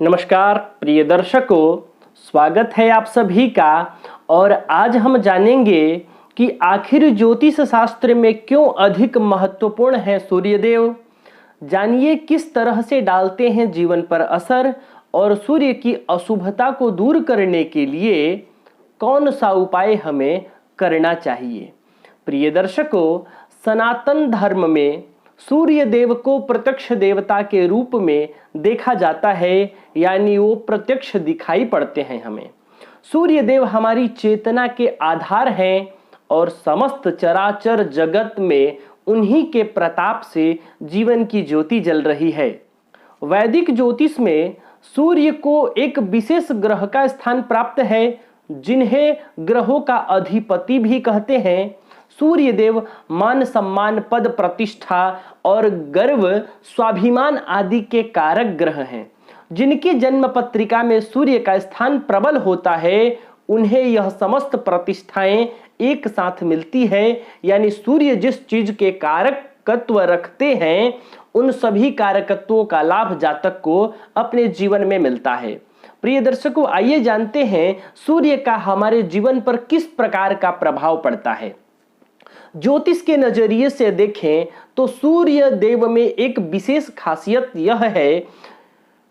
नमस्कार प्रिय दर्शकों, स्वागत है आप सभी का। और आज हम जानेंगे कि आखिर ज्योतिष शास्त्र में क्यों अधिक महत्वपूर्ण है सूर्यदेव। जानिए किस तरह से डालते हैं जीवन पर असर और सूर्य की अशुभता को दूर करने के लिए कौन सा उपाय हमें करना चाहिए। प्रिय दर्शकों, सनातन धर्म में सूर्य देव को प्रत्यक्ष देवता के रूप में देखा जाता है, यानी वो प्रत्यक्ष दिखाई पड़ते हैं हमें। सूर्य देव हमारी चेतना के आधार हैं और समस्त चराचर जगत में उन्हीं के प्रताप से जीवन की ज्योति जल रही है। वैदिक ज्योतिष में सूर्य को एक विशेष ग्रह का स्थान प्राप्त है, जिन्हें ग्रहों का अधिपति भी कहते हैं। सूर्य देव मान सम्मान, पद प्रतिष्ठा और गर्व, स्वाभिमान आदि के कारक ग्रह हैं। जिनकी जन्म पत्रिका में सूर्य का स्थान प्रबल होता है, उन्हें यह समस्त प्रतिष्ठाएं एक साथ मिलती है। यानी सूर्य जिस चीज के कारकत्व रखते हैं, उन सभी कारकत्वों का लाभ जातक को अपने जीवन में मिलता है। प्रिय दर्शकों, आइए जानते हैं सूर्य का हमारे जीवन पर किस प्रकार का प्रभाव पड़ता है। ज्योतिष के नजरिए से देखें तो सूर्य देव में एक विशेष खासियत यह है,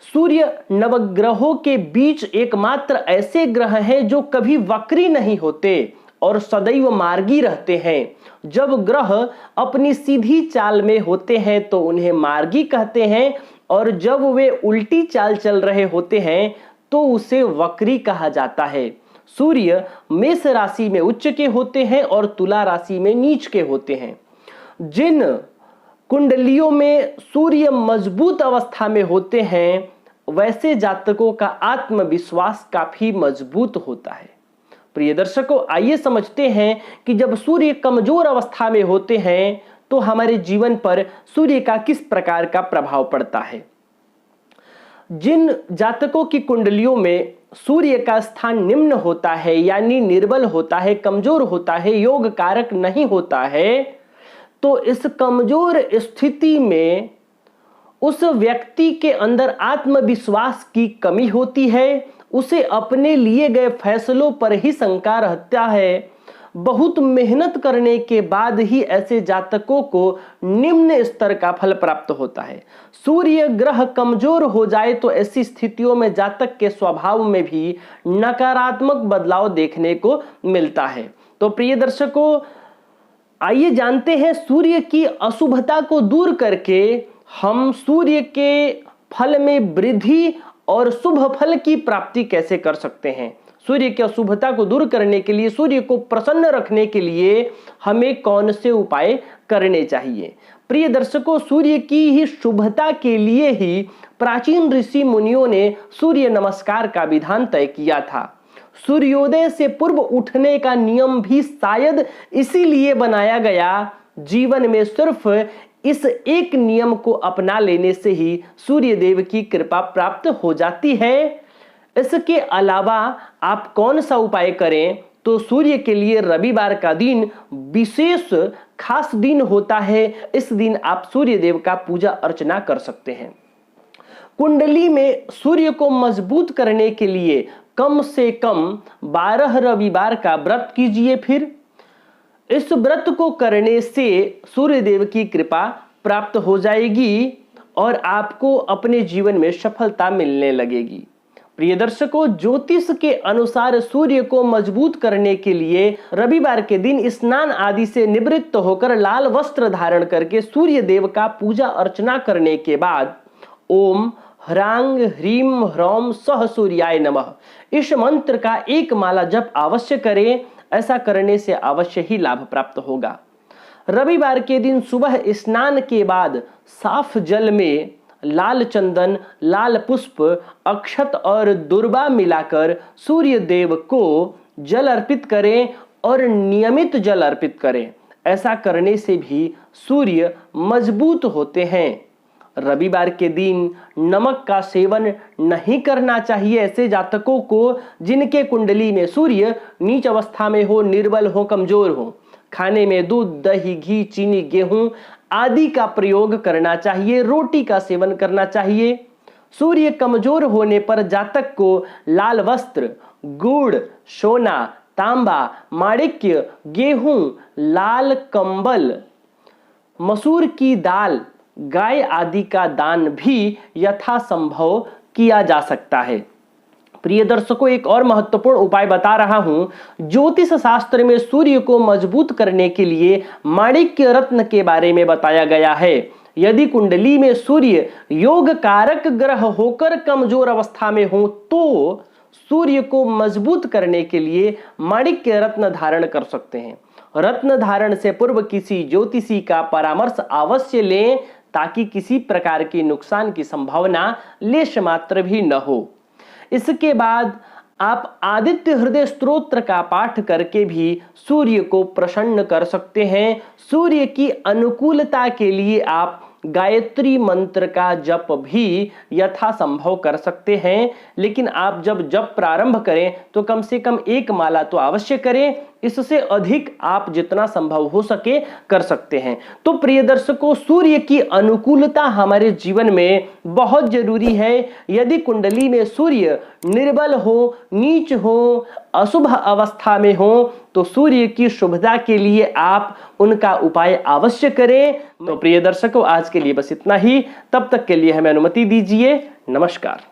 सूर्य नवग्रहों के बीच एकमात्र ऐसे ग्रह हैं जो कभी वक्री नहीं होते और सदैव मार्गी रहते हैं। जब ग्रह अपनी सीधी चाल में होते हैं तो उन्हें मार्गी कहते हैं, और जब वे उल्टी चाल चल रहे होते हैं तो उसे वक्री कहा जाता है। सूर्य मेष राशि में उच्च के होते हैं और तुला राशि में नीच के होते हैं। जिन कुंडलियों में सूर्य मजबूत अवस्था में होते हैं, वैसे जातकों का आत्मविश्वास काफी मजबूत होता है। प्रिय दर्शकों, आइए समझते हैं कि जब सूर्य कमजोर अवस्था में होते हैं तो हमारे जीवन पर सूर्य का किस प्रकार का प्रभाव पड़ता है। जिन जातकों की कुंडलियों में सूर्य का स्थान निम्न होता है, यानी निर्बल होता है, कमजोर होता है, योग कारक नहीं होता है, तो इस कमजोर स्थिति में उस व्यक्ति के अंदर आत्मविश्वास की कमी होती है। उसे अपने लिए गए फैसलों पर ही शंका रहता है। बहुत मेहनत करने के बाद ही ऐसे जातकों को निम्न स्तर का फल प्राप्त होता है। सूर्य ग्रह कमजोर हो जाए तो ऐसी स्थितियों में जातक के स्वभाव में भी नकारात्मक बदलाव देखने को मिलता है। तो प्रिय दर्शकों, आइए जानते हैं सूर्य की अशुभता को दूर करके हम सूर्य के फल में वृद्धि और शुभ फल की प्राप्ति कैसे कर सकते हैं। सूर्य की अशुभता को दूर करने के लिए, सूर्य को प्रसन्न रखने के लिए हमें कौन से उपाय करने चाहिए। प्रिय दर्शकों, सूर्य की ही शुभता के लिए ही प्राचीन ऋषि मुनियों ने सूर्य नमस्कार का विधान तय किया था। सूर्योदय से पूर्व उठने का नियम भी शायद इसीलिए बनाया गया। जीवन में सिर्फ इस एक नियम को अपना लेने से ही सूर्य देव की कृपा प्राप्त हो जाती है। इसके अलावा आप कौन सा उपाय करें, तो सूर्य के लिए रविवार का दिन विशेष खास दिन होता है। इस दिन आप सूर्य देव का पूजा अर्चना कर सकते हैं। कुंडली में सूर्य को मजबूत करने के लिए कम से कम 12 रविवार का व्रत कीजिए। फिर इस व्रत को करने से सूर्य देव की कृपा प्राप्त हो जाएगी और आपको अपने जीवन में सफलता मिलने लगेगी। प्रिय दर्शकों, ज्योतिष के अनुसार सूर्य को मजबूत करने के लिए रविवार के दिन स्नान आदि से निवृत्त होकर लाल वस्त्र धारण करके सूर्य देव का पूजा अर्चना करने के बाद ओम ह्रांग ह्रीम ह्रौम सह सूर्याय नमः इस मंत्र का एक माला जप अवश्य करें। ऐसा करने से अवश्य ही लाभ प्राप्त होगा। रविवार के दिन सुबह स्नान के बाद साफ जल में लाल चंदन, लाल पुष्प, अक्षत और दुर्वा मिलाकर सूर्य देव को जल अर्पित करें और नियमित जल अर्पित करें। ऐसा करने से भी सूर्य मजबूत होते हैं। रविवार के दिन नमक का सेवन नहीं करना चाहिए ऐसे जातकों को जिनके कुंडली में सूर्य नीच अवस्था में हो, निर्बल हो, कमजोर हो। खाने में दूध, दही, घी, चीनी, गेहूं आदि का प्रयोग करना चाहिए। रोटी का सेवन करना चाहिए। सूर्य कमजोर होने पर जातक को लाल वस्त्र, गुड़, सोना, तांबा, माणिक्य, गेहूं, लाल कंबल, मसूर की दाल, गाय आदि का दान भी यथासंभव किया जा सकता है। प्रिय दर्शकों, एक और महत्वपूर्ण उपाय बता रहा हूं। ज्योतिष शास्त्र में सूर्य को मजबूत करने के लिए माणिक्य रत्न के बारे में बताया गया है। यदि कुंडली में सूर्य योग कारक ग्रह होकर कमजोर अवस्था में हो तो सूर्य को मजबूत करने के लिए माणिक्य रत्न धारण कर सकते हैं। रत्न धारण से पूर्व किसी ज्योतिषी का परामर्श अवश्य लें ताकि किसी प्रकार की नुकसान की संभावना लेश मात्र भी न हो। इसके बाद आप आदित्य हृदय स्तोत्र का पाठ करके भी सूर्य को प्रसन्न कर सकते हैं। सूर्य की अनुकूलता के लिए आप गायत्री मंत्र का जप भी यथासंभव कर सकते हैं, लेकिन आप जब जप प्रारंभ करें तो कम से कम एक माला तो अवश्य करें। इससे अधिक आप जितना संभव हो सके कर सकते हैं। तो प्रिय दर्शकों, सूर्य की अनुकूलता हमारे जीवन में बहुत जरूरी है। यदि कुंडली में सूर्य निर्बल हो, नीच हो, अशुभ अवस्था में हो तो सूर्य की शुभता के लिए आप उनका उपाय अवश्य करें। तो प्रिय दर्शकों, आज के लिए बस इतना ही। तब तक के लिए हमें अनुमति दीजिए। नमस्कार।